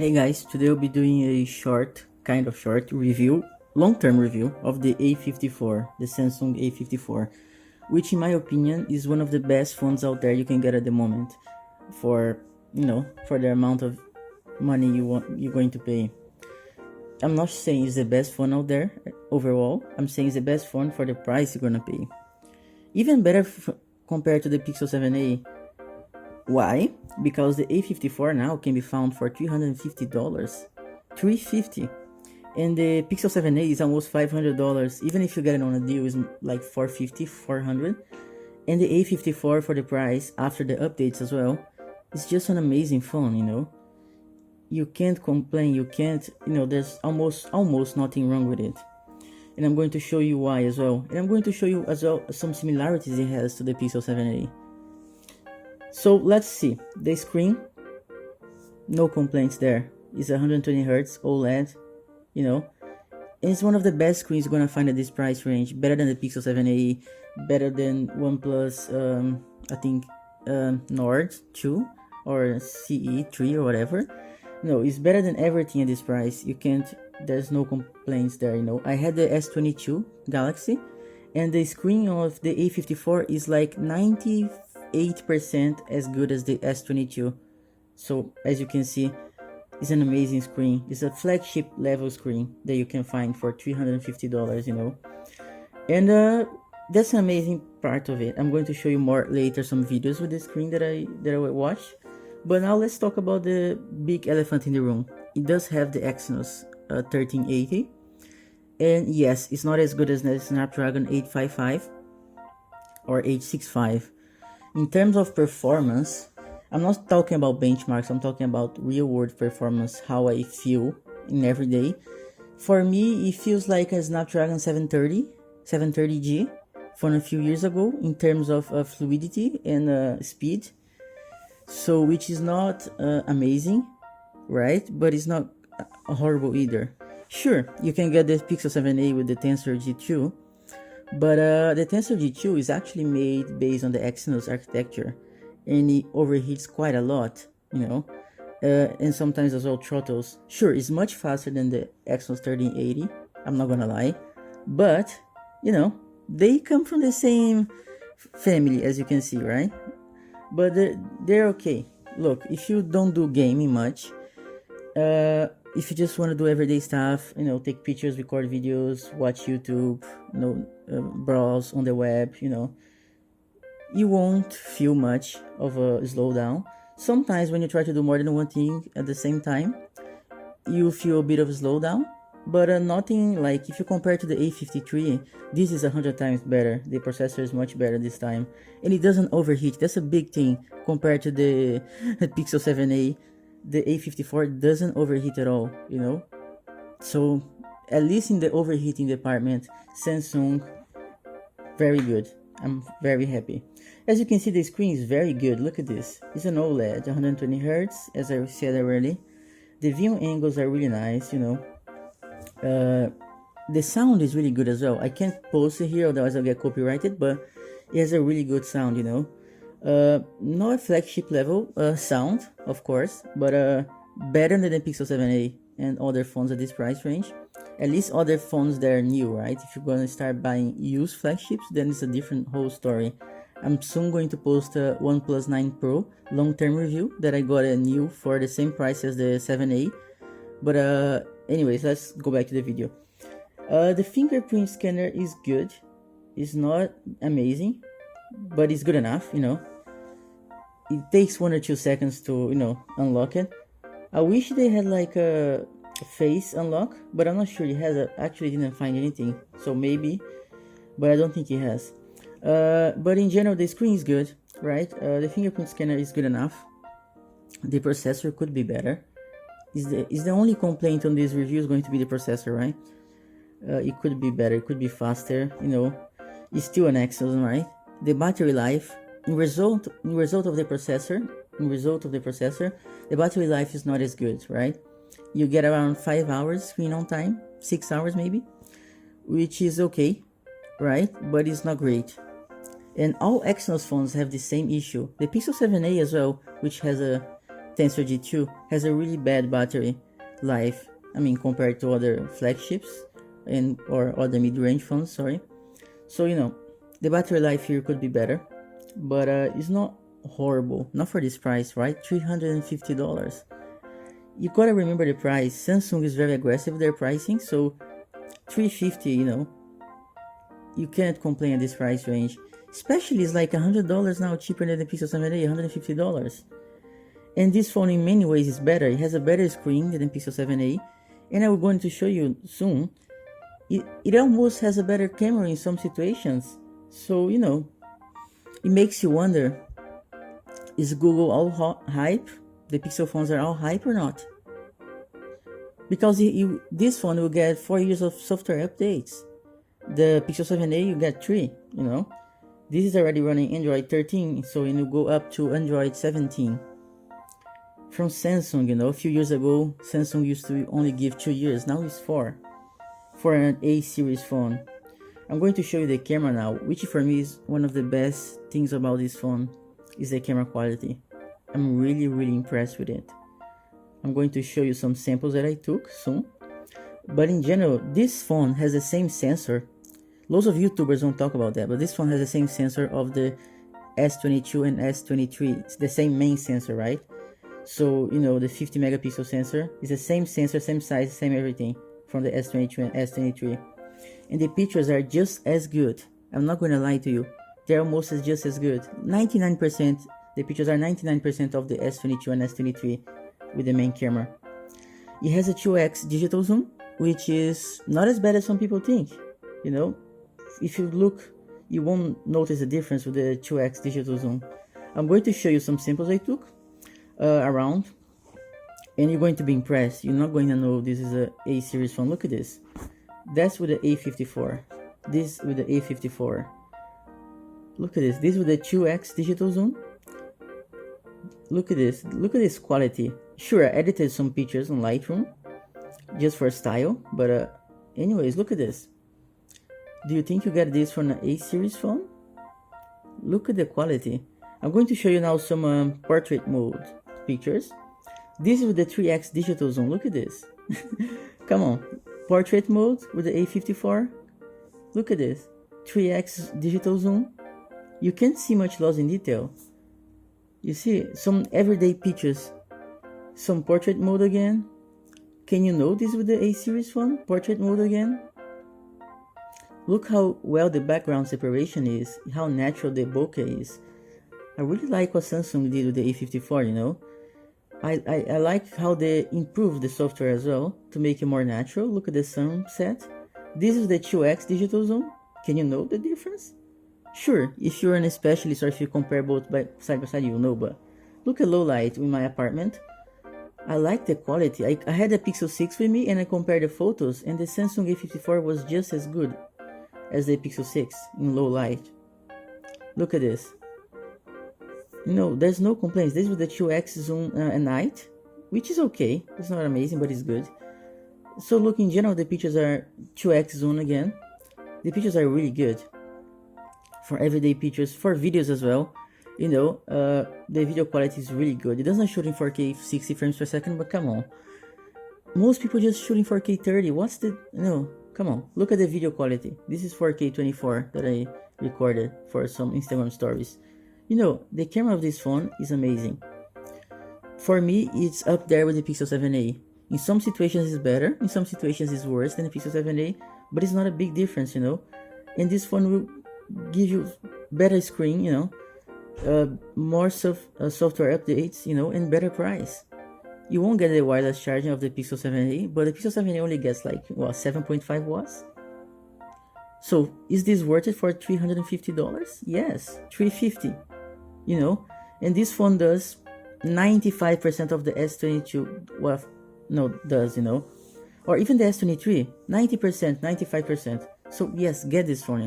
Hey guys, today we'll be doing a short review, long-term review of the A54, the Samsung A54, which in my opinion is one of the best phones out there you can get at the moment for, for the amount of money you're going to pay. I'm not saying it's the best phone out there overall, I'm saying it's the best phone for the price you're gonna pay. Even better compared to the Pixel 7a. Why? Because the A54 now can be found for $350, $350, and the Pixel 7a is almost $500. Even if you get it on a deal, is like $450, $400, and the A54 for the price after the updates as well. It's just an amazing phone, You can't complain. You can't, There's almost nothing wrong with it, and I'm going to show you why as well. And I'm going to show you as well some similarities it has to the Pixel 7a. So let's see, the screen, no complaints there. It's 120 Hz OLED, and it's one of the best screens you're gonna find at this price range. Better than the Pixel 7a, better than OnePlus, I think Nord 2 or CE 3 or whatever. No, it's better than everything at this price. There's no complaints there. I had the S22 Galaxy, and the screen of the A54 is like 98% as good as the S22. So as you can see, it's an amazing screen. It's a flagship level screen that you can find for $350, and that's an amazing part of it. I'm going to show you more later, some videos with the screen that I will watch. But now let's talk about the big elephant in the room. It does have the Exynos 1380, and yes, it's not as good as the Snapdragon 855 or 865. In terms of performance, I'm not talking about benchmarks, I'm talking about real world performance, how I feel in every day. For me, it feels like a Snapdragon 730G from a few years ago in terms of fluidity and speed. So, which is not amazing, right? But it's not horrible either. Sure, you can get the Pixel 7a with the Tensor G2, but the Tensor G2 is actually made based on the Exynos architecture, and it overheats quite a lot, and sometimes as well throttles. Sure, it's much faster than the Exynos 1380, I'm not gonna lie, but, they come from the same family, as you can see, right? But they're okay. Look, if you don't do gaming much, if you just want to do everyday stuff, take pictures, record videos, watch YouTube, browse on the web, you won't feel much of a slowdown. Sometimes when you try to do more than one thing at the same time, you feel a bit of a slowdown, but nothing like, if you compare to the A53, this is 100 times better. The processor is much better this time, and it doesn't overheat. That's a big thing compared to the Pixel 7a. The A54 doesn't overheat at all, So at least in the overheating department, Samsung, very good. I'm very happy. As you can see, the screen is very good. Look at this. It's an OLED, 120 Hz, as I said already. The view angles are really nice, The sound is really good as well. I can't post it here, otherwise I'll get copyrighted, but it has a really good sound, Not a flagship level sound, of course, but better than the Pixel 7a and other phones at this price range. At least other phones that are new, right? If you're gonna start buying used flagships, then it's a different whole story. I'm soon going to post a OnePlus 9 Pro long-term review that I got new for the same price as the 7a. But anyways, let's go back to the video. The fingerprint scanner is good. It's not amazing, but it's good enough, It takes 1 or 2 seconds to, unlock it. I wish they had like a face unlock, but I'm not sure it has. I actually didn't find anything, so maybe, but I don't think it has. But in general, the screen is good, right? The fingerprint scanner is good enough. The processor could be better. Is the only complaint on this review is going to be the processor, right? It could be better, it could be faster, It's still an Exynos, right? The battery life, in result of the processor, the battery life is not as good, right? You get around 5 hours screen on time, 6 hours maybe, which is okay, right? But it's not great. And all Exynos phones have the same issue. The Pixel 7a as well, which has a Tensor G2 has a really bad battery life, compared to other flagships or other mid-range phones, sorry. So, the battery life here could be better, but it's not horrible, not for this price, right? $350. You gotta remember the price. Samsung is very aggressive with their pricing, so $350, you can't complain at this price range. Especially, it's like $100 now cheaper than the Pixel 7a, $150. And this phone in many ways is better. It has a better screen than the Pixel 7a, and I'm going to show you soon. It almost has a better camera in some situations. So, it makes you wonder, is Google all hype? The Pixel phones are all hype or not? Because this phone will get 4 years of software updates. The Pixel 7a, you get 3, This is already running Android 13, so it will go up to Android 17. From Samsung, a few years ago, Samsung used to only give 2 years, now it's 4. For an A series phone. I'm going to show you the camera now, which for me is one of the best things about this phone, is the camera quality. I'm really impressed with it. I'm going to show you some samples that I took soon. But in general, this phone has the same sensor. Lots of YouTubers don't talk about that, but this phone has the same sensor of the S22 and S23. It's the same main sensor, right? So, the 50 megapixel sensor is the same sensor, same size, same everything from the S22 and S23. And the pictures are just as good. I'm not going to lie to you. They're almost just as good. 99%, the pictures are 99% of the S22 and S23 with the main camera. It has a 2x digital zoom, which is not as bad as some people think. If you look, you won't notice a difference with the 2x digital zoom. I'm going to show you some samples I took around, and you're going to be impressed. You're not going to know this is a A series phone. Look at this. That's with the A54. This with the A54. Look at this. This with the 2x digital zoom. Look at this. Look at this quality. Sure, I edited some pictures on Lightroom just for style, but anyways, look at this. Do you think you get this from an A series phone? Look at the quality. I'm going to show you now some portrait mode pictures. This is with the 3x digital zoom. Look at this. Come on. Portrait mode with the A54. Look at this. 3x digital zoom. You can't see much loss in detail. You see some everyday pictures. Some portrait mode again. Can you notice with the A series phone? Portrait mode again. Look how well the background separation is. How natural the bokeh is. I really like what Samsung did with the A54, I like how they improved the software as well to make it more natural. Look at the sunset. This is the 2x digital zoom. Can you know the difference? Sure, if you're an specialist or if you compare both side by side, you'll know, but look at low light in my apartment. I like the quality. I had a Pixel 6 with me and I compared the photos, and the Samsung A54 was just as good as the Pixel 6 in low light. Look at this. There's no complaints. This was the 2x zoom at night, which is okay. It's not amazing, but it's good. So look, in general, the pictures are 2x zoom again. The pictures are really good for everyday pictures, for videos as well. The video quality is really good. It doesn't shoot in 4K 60 frames per second, but come on. Most people just shoot in 4K 30. Come on. Look at the video quality. This is 4K 24 that I recorded for some Instagram stories. The camera of this phone is amazing. For me, it's up there with the Pixel 7a. In some situations it's better, in some situations it's worse than the Pixel 7a, but it's not a big difference, And this phone will give you better screen, more software updates, and better price. You won't get the wireless charging of the Pixel 7a, but the Pixel 7a only gets 7.5 watts. So is this worth it for $350? Yes, $350. And this phone does 95% of the S22 does, or even the S23, 90%, 95%. So yes, get this phone,